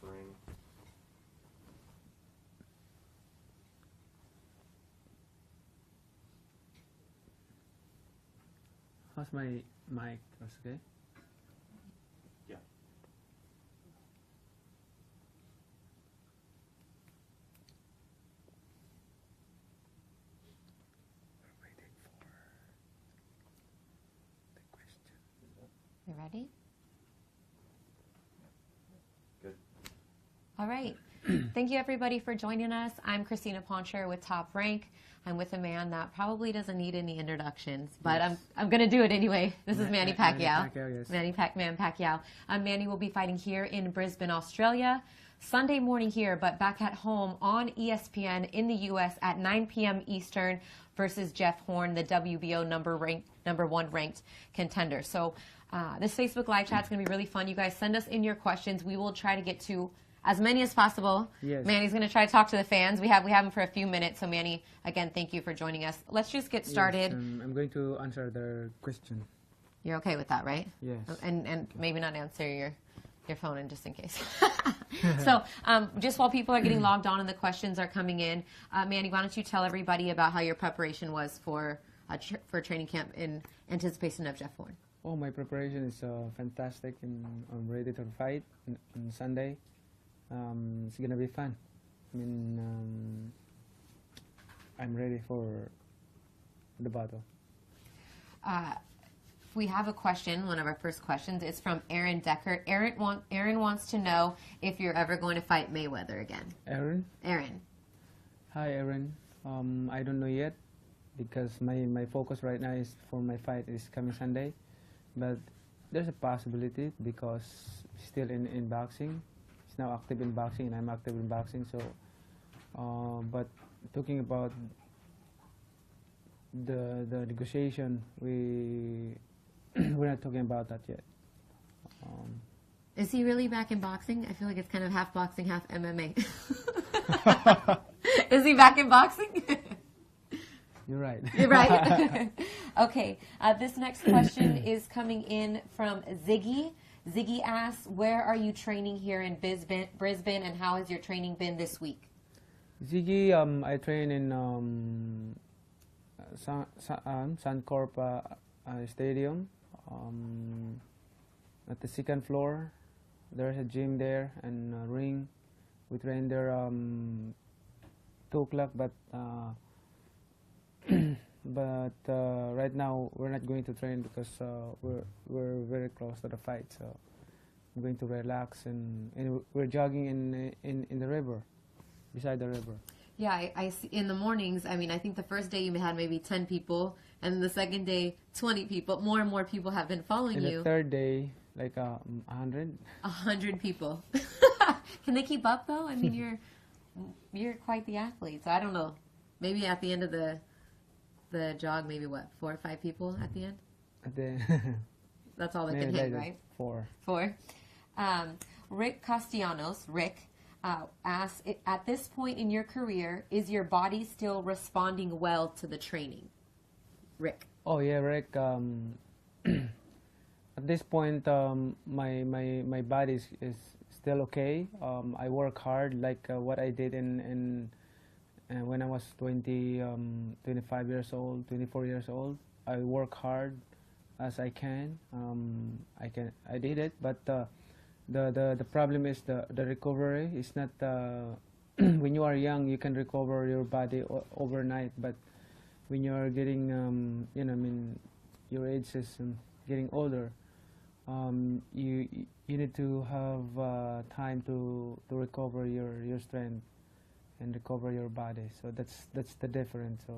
the ring. How's my mic? That's okay? Yeah. We're waiting for the question. You ready? Good. All right. Thank you, everybody, for joining us. I'm Christina Poncher with Top Rank. I'm with a man that probably doesn't need any introductions, but Yes. I'm going to do it anyway. This is Manny Pacquiao. Manny Pacquiao, yes. Manny Pacman Pacquiao. Manny will be fighting here in Brisbane, Australia, Sunday morning here, but back at home on ESPN in the U.S. at 9 p.m. Eastern versus Jeff Horn, the WBO number one ranked contender. So this Facebook Live chat is going to be really fun. You guys send us in your questions. We will try to get to as many as possible. Yes. Manny's going to try to talk to the fans. We have him for a few minutes. So Manny, again, thank you for joining us. Let's just get started. Yes, I'm going to answer their question. You're okay with that, right? Yes. And maybe not answer your phone in just in case. So just while people are getting logged on and the questions are coming in, Manny, why don't you tell everybody about how your preparation was for training camp in anticipation of Jeff Horn? Oh, my preparation is fantastic, and I'm ready to fight on Sunday. It's gonna be fun. I mean, I'm ready for the battle. We have a question, one of our first questions. It's from Aaron Decker. Aaron wants to know if you're ever going to fight Mayweather again. Aaron? Aaron. Hi, Aaron. I don't know yet because my focus right now is for my fight is coming Sunday. But there's a possibility because he's still in boxing. He's now active in boxing, and I'm active in boxing. So, but talking about the negotiation, we're not talking about that yet. Is he really back in boxing? I feel like it's kind of half boxing, half MMA. Is he back in boxing? You're right. You're right. Okay. This next question is coming in from Ziggy. Ziggy asks, where are you training here in Brisbane, and how has your training been this week? Ziggy, I train in Suncorp Stadium. At the second floor, there's a gym there and a ring. We train there 2 o'clock, but right now we're not going to train because we're very close to the fight. So I'm going to relax, and we're jogging in the river, beside the river. Yeah, I see in the mornings. I mean, I think the first day you had maybe 10 people, and the second day 20 people. More and more people have been following you. The third day, like 100. 100 people. Can they keep up though? I mean, you're quite the athlete. So I don't know. Maybe at the end of the jog, maybe what, 4 or 5 people at the end? That's all that can hit, right? 4. 4. Rick Castellanos, asks, at this point in your career, is your body still responding well to the training? Rick. Oh yeah, Rick. At this point, my body is still okay. I work hard, like what I did in when I was 25 years old, 24 years old. I work hard as I can. I did it, but the problem is the recovery is not. When you are young, you can recover your body overnight, but when you are getting, your age is getting older, you need to have time to recover your strength and recover your body. So that's the difference. So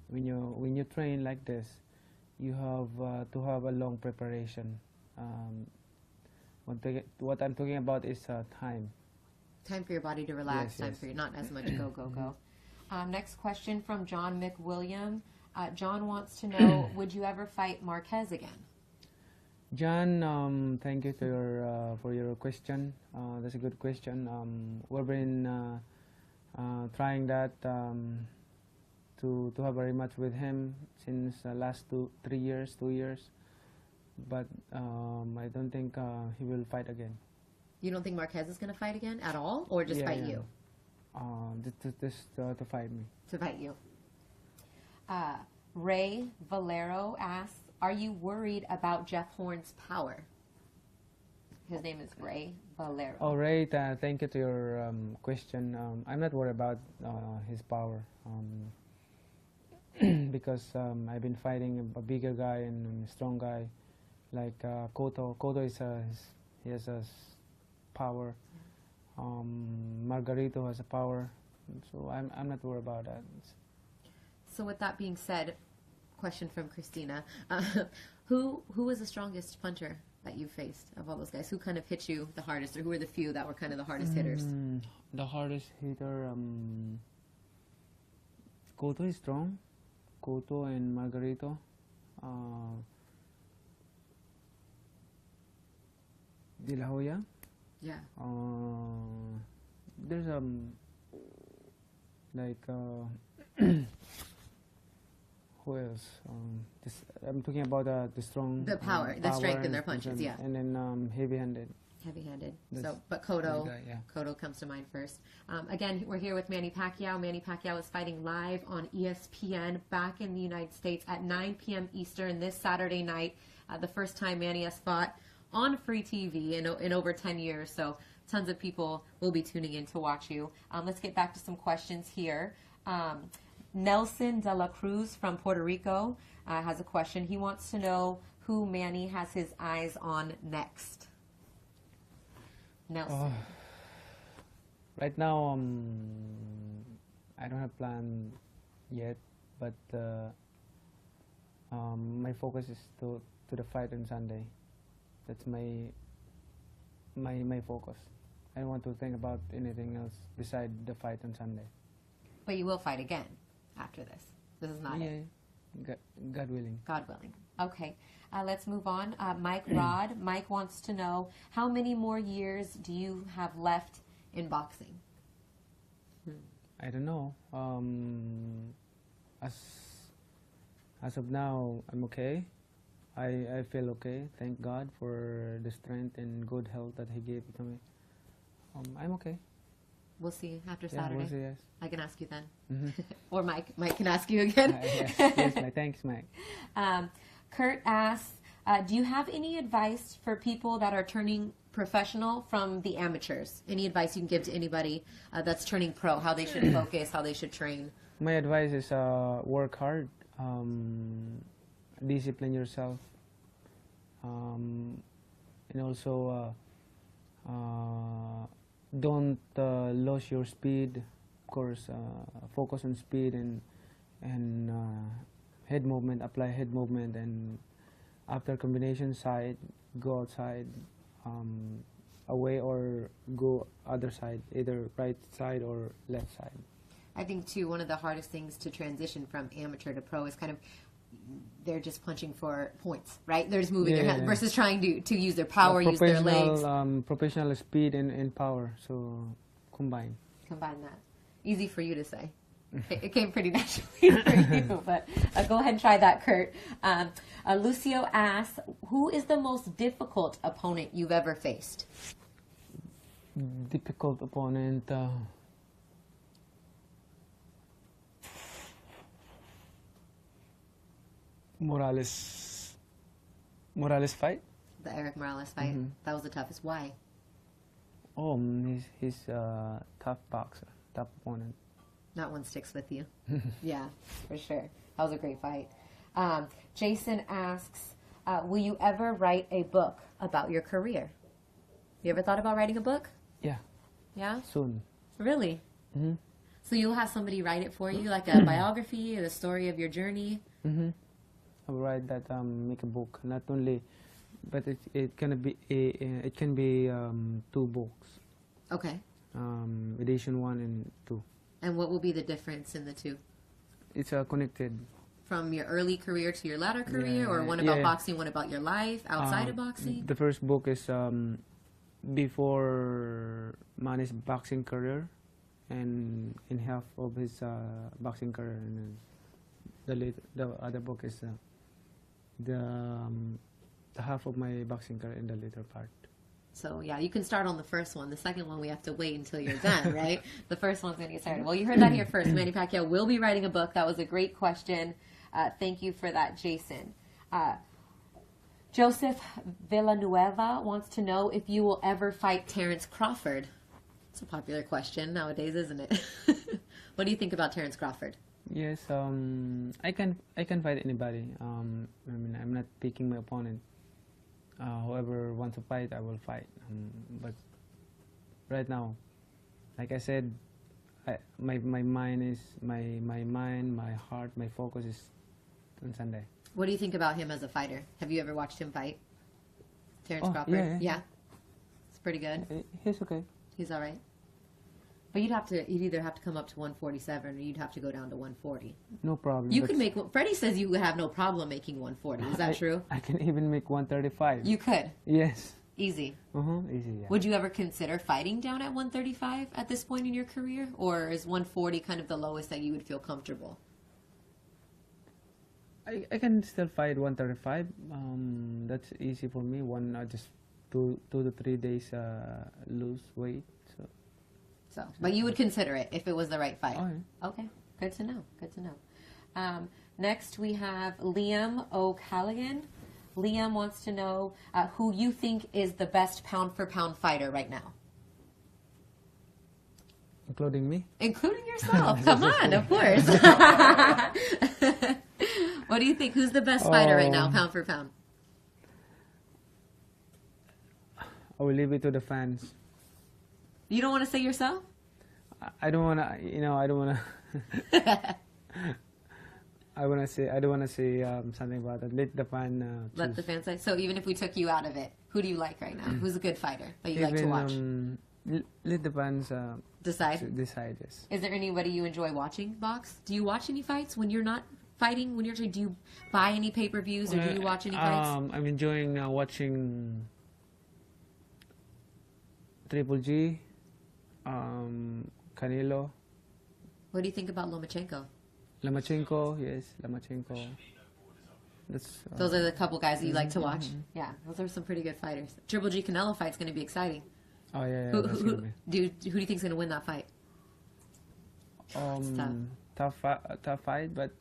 when you train like this, you have to have a long preparation. What I'm talking about is time. Time for your body to relax. Yes, time yes. for you, not as much go. Next question from John McWilliam. John wants to know, would you ever fight Marquez again? John, thank you for your question. That's a good question. We've been trying that to have a rematch with him since last 2 years, but I don't think he will fight again. You don't think Marquez is going to fight again at all, or just fight you? To fight me. To fight you. Ray Valero asks, are you worried about Jeff Horn's power? His name is Ray Valero. Oh, Ray, thank you to your question. I'm not worried about his power because I've been fighting a bigger guy and a strong guy like Cotto. Cotto he has a power. Margarito has a power, so I'm not worried about that. So with that being said, question from Christina: who was the strongest puncher that you faced of all those guys? Who kind of hit you the hardest, or who were the few that were kind of the hardest hitters? The hardest hitter, Cotto is strong. Cotto and Margarito. De La Hoya. Yeah. There's like who else? I'm talking about the strong. The power, the strength in their punches, yeah. And then heavy-handed. Heavy-handed. So, but Cotto, yeah. Cotto comes to mind first. Again, we're here with Manny Pacquiao. Manny Pacquiao is fighting live on ESPN back in the United States at 9 p.m. Eastern this Saturday night. The first time Manny has fought on free TV in over 10 years. So tons of people will be tuning in to watch you. Let's get back to some questions here. Nelson De La Cruz from Puerto Rico has a question. He wants to know who Manny has his eyes on next. Nelson. Right now, I don't have plan yet, but my focus is to the fight on Sunday. That's my focus. I don't want to think about anything else beside the fight on Sunday. But you will fight again after this. This is not it. God willing. God willing. Okay. Let's move on. Mike Rod. Mike wants to know, how many more years do you have left in boxing? I don't know. As of now, I'm okay. I feel okay. Thank God for the strength and good health that He gave to me. I'm okay. We'll see after Yeah, Saturday. we'll see, yes. I can ask you then. Mm-hmm. Or Mike can ask you again. Yes, Mike. Thanks, Mike. Kurt asks, do you have any advice for people that are turning professional from the amateurs? Any advice you can give to anybody that's turning pro, how they should focus, how they should train? My advice is work hard, discipline yourself, and also don't lose your speed. Of course, focus on speed and head movement. Apply head movement, and after combination side, go outside, away or go other side, either right side or left side. I think too, one of the hardest things to transition from amateur to pro is kind of they're just punching for points, right? They're just moving their hands versus trying to use their power, use their legs. Professional speed and power, so combine. Combine that. Easy for you to say. It came pretty naturally for you, but go ahead and try that, Kurt. Lucio asks, who is the most difficult opponent you've ever faced? Difficult opponent. Morales fight? The Eric Morales fight? Mm-hmm. That was the toughest. Why? Oh, he's a tough boxer, tough opponent. That one sticks with you. Yeah, for sure. That was a great fight. Jason asks, will you ever write a book about your career? You ever thought about writing a book? Yeah. Yeah? Soon. Really? Mm-hmm. So you'll have somebody write it for you, like a biography or the story of your journey? Mm-hmm. I'll write that, make a book. Not only, but it can be two books. Okay. Edition 1 and 2. And what will be the difference in the two? It's connected. From your early career to your latter career, or one about boxing, one about your life outside of boxing? The first book is before Manny's boxing career, and in half of his boxing career, and the other book is the half of my boxing career in the later part. So yeah, you can start on the first one. The second one we have to wait until you're done, right? The first one's gonna get started. Well, you heard that here first. Manny Pacquiao will be writing a book. That was a great question. Thank you for that, Jason. Joseph Villanueva wants to know if you will ever fight Terrence Crawford. It's a popular question nowadays, isn't it? What do you think about Terrence Crawford? Yes, I can fight anybody. I mean, I'm not picking my opponent. Whoever wants to fight, I will fight. But right now, like I said, my mind is my mind, my heart, my focus is on Sunday. What do you think about him as a fighter? Have you ever watched him fight? Terrence Crawford? Yeah. It's pretty good. He's okay. He's all right. But you'd either have to come up to 147 or you'd have to go down to 140. No problem. You could make, Freddie says you would have no problem making 140. Is that true? I can even make 135. You could? Yes. Easy. Easy, yeah. Would you ever consider fighting down at 135 at this point in your career? Or is 140 kind of the lowest that you would feel comfortable? I can still fight 135. That's easy for me. Just 2 to 3 days lose weight. So, but you would consider it if it was the right fight. Oh, yeah. Okay, good to know. Good to know. Next, we have Liam O'Callaghan. Liam wants to know who you think is the best pound-for-pound fighter right now. Including me? Including yourself. Come on, of course. What do you think? Who's the best fighter right now, pound for pound? I will leave it to the fans. You don't want to say yourself? I don't want to, I don't want to. I don't want to say something about it. Let the fan choose. Let the fans say. So even if we took you out of it, who do you like right now? Who's a good fighter that you like to watch? Let the fans decide. Decide, yes. Is there anybody you enjoy watching box? Do you watch any fights when you're not fighting? When you're do you buy any pay-per-views or do you watch any fights? I'm enjoying watching Triple G, Canelo. What do you think about Lomachenko? Lomachenko, yes, Lomachenko. Those are the couple guys that you like to watch. Yeah, those are some pretty good fighters. Triple G Canelo fight's going to be exciting. Oh yeah, Who do you think is going to win that fight? Tough fight, but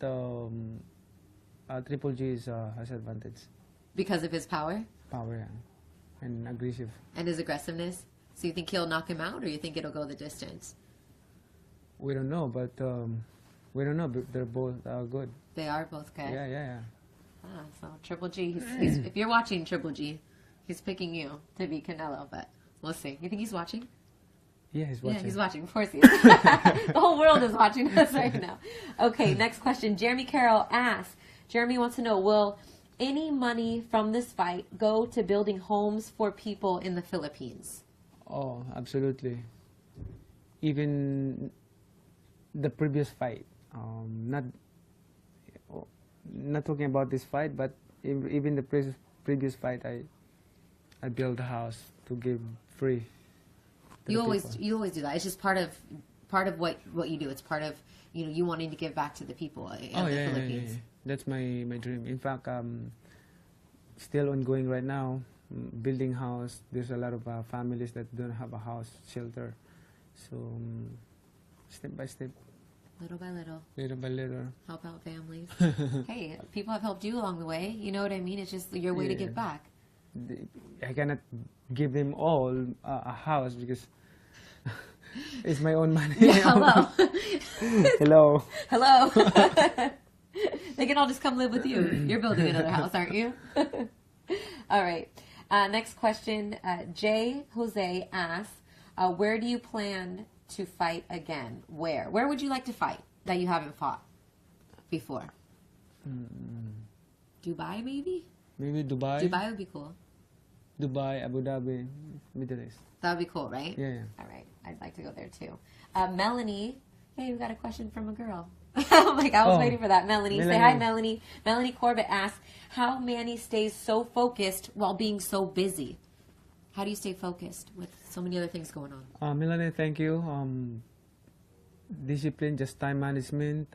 Triple G has advantage. Because of his power? Power, yeah, and aggressive. And his aggressiveness. So you think he'll knock him out, or you think it'll go the distance? We don't know, but But they're both good. They are both good. Yeah. So Triple G, he's, if you're watching Triple G, he's picking you to be Canelo, but we'll see. You think he's watching? Yeah, he's watching. Yeah, he's watching. Of course he is. The whole world is watching us right now. Okay, next question. Jeremy Carroll asks, Jeremy wants to know, will any money from this fight go to building homes for people in the Philippines? Oh, absolutely. Even the previous fight, not talking about this fight, but even the previous fight, I built a house to give free. You always do that. It's just part of what you do. It's part of you wanting to give back to the people of the Philippines. Yeah. That's my dream. In fact, still ongoing right now. Building house. There's a lot of families that don't have a house, shelter. So step by step. Little by little. Little by little. Help out families. Hey, people have helped you along the way. You know what I mean? It's just your way to give back. I cannot give them all a house because it's my own money. Yeah, hello. Hello. They can all just come live with you. You're building another house, aren't you? All right. Next question. Jay Jose asks, where do you plan to fight again? Where? Where would you like to fight that you haven't fought before? Dubai, maybe? Maybe Dubai. Dubai would be cool. Dubai, Abu Dhabi, Middle East. That would be cool, right? Yeah. All right. I'd like to go there too. Melanie. Hey, we got a question from a girl. Oh my God, I was waiting for that. Melanie. Say hi, Melanie. Melanie Corbett asks, how Manny stays so focused while being so busy? How do you stay focused with so many other things going on? Melanie, thank you. Discipline, just time management,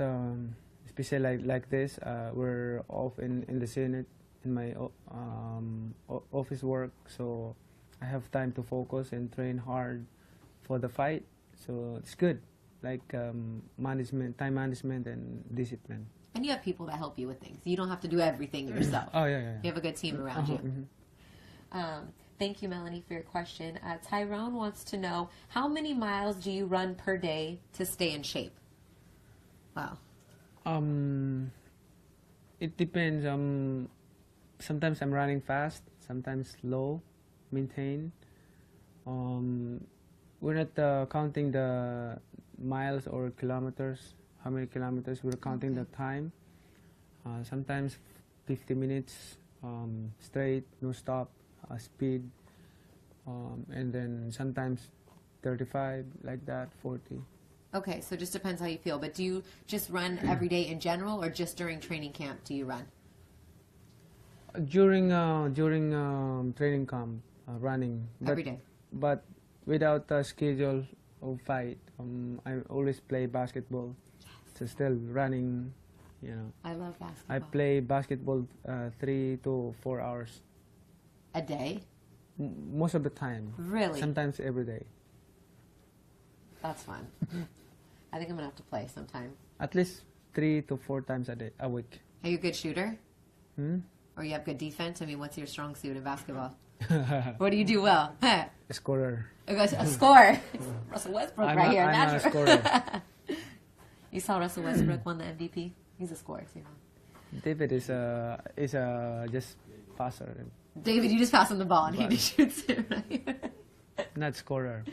especially like this. We're off in the Senate in my office work, so I have time to focus and train hard for the fight. So it's good, like management, time management, and discipline. And you have people that help you with things. You don't have to do everything yourself. Oh yeah, yeah. You have a good team around you. Mhm. Thank you, Melanie, for your question. Tyrone wants to know, how many miles do you run per day to stay in shape? Wow. It depends. Sometimes I'm running fast, sometimes slow, maintain. We're not counting the miles or kilometers, how many kilometers. We're counting the time. Sometimes 50 minutes straight, no stop, speed. And then sometimes 35, like that, 40. Okay, so it just depends how you feel. But do you just run every day in general, or just during training camp do you run? During training camp, running. Every day? But without a schedule of fight, I always play basketball. So still running, you know. I love basketball. I play basketball 3 to 4 hours. A day? Most of the time. Really? Sometimes every day. That's fun. I think I'm going to have to play sometime. At least 3 to 4 times a week. Are you a good shooter? Hmm? Or you have good defense? I mean, what's your strong suit in basketball? What do you do well? A scorer. A score. Russell Westbrook right here. I'm a Natural. scorer. You saw Russell Westbrook won the MVP? He's a scorer too. David is a just passer, David, you just pass him the ball and he just shoots it, right? not scorer.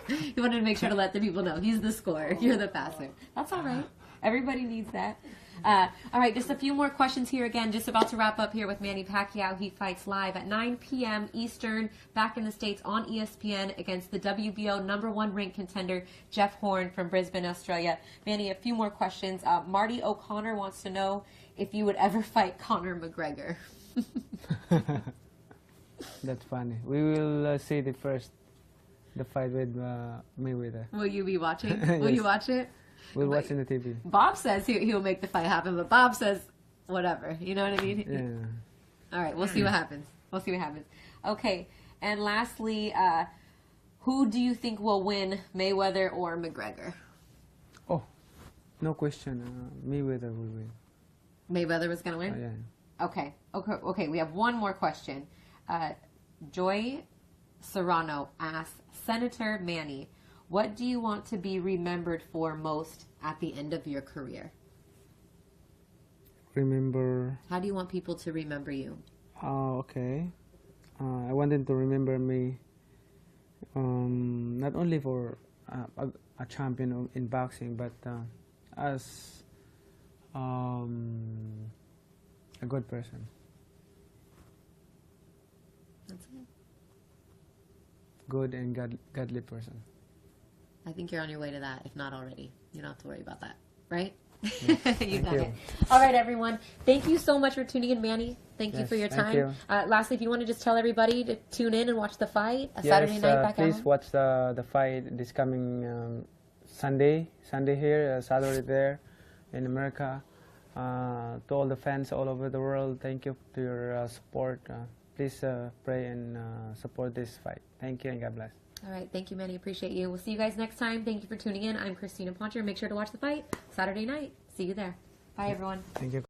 You wanted to make sure to let the people know he's the scorer, you're the passer. That's all right. Everybody needs that. All right, just a few more questions here. Again, just about to wrap up here with Manny Pacquiao. He fights live at 9 p.m. Eastern back in the States on ESPN against the WBO #1 ranked contender, Jeff Horn from Brisbane, Australia. Manny, a few more questions. Marty O'Connor wants to know if you would ever fight Conor McGregor. That's funny. We will see the fight with Mayweather. Will you be watching? Will you watch it? We'll watch on the TV. Bob says he'll make the fight happen, but Bob says whatever. You know what I mean? Yeah. All right, we'll see what happens. We'll see what happens. Okay, and lastly, who do you think will win, Mayweather or McGregor? Oh, no question. Mayweather will win. Mayweather was going to win? Yeah. Okay, we have one more question. Joy Serrano asks, Senator Manny, what do you want to be remembered for most at the end of your career? Remember. How do you want people to remember you? Okay. I want them to remember me not only for a champion in boxing, but as a good person. That's it. Good and godly person. I think you're on your way to that, if not already. You don't have to worry about that, right? Yes. You've done you. it. All right, everyone. Thank you so much for tuning in, Manny. Thank you Yes, for your thank time. you. Lastly, if you want to just tell everybody to tune in and watch the fight, Saturday night back at please home. watch the fight this coming Sunday here, Saturday there in America. To all the fans all over the world, thank you to your support. Please pray and support this fight. Thank you and God bless. All right. Thank you, Manny. Appreciate you. We'll see you guys next time. Thank you for tuning in. I'm Christina Poncher. Make sure to watch the fight Saturday night. See you there. Bye, everyone. Thank you.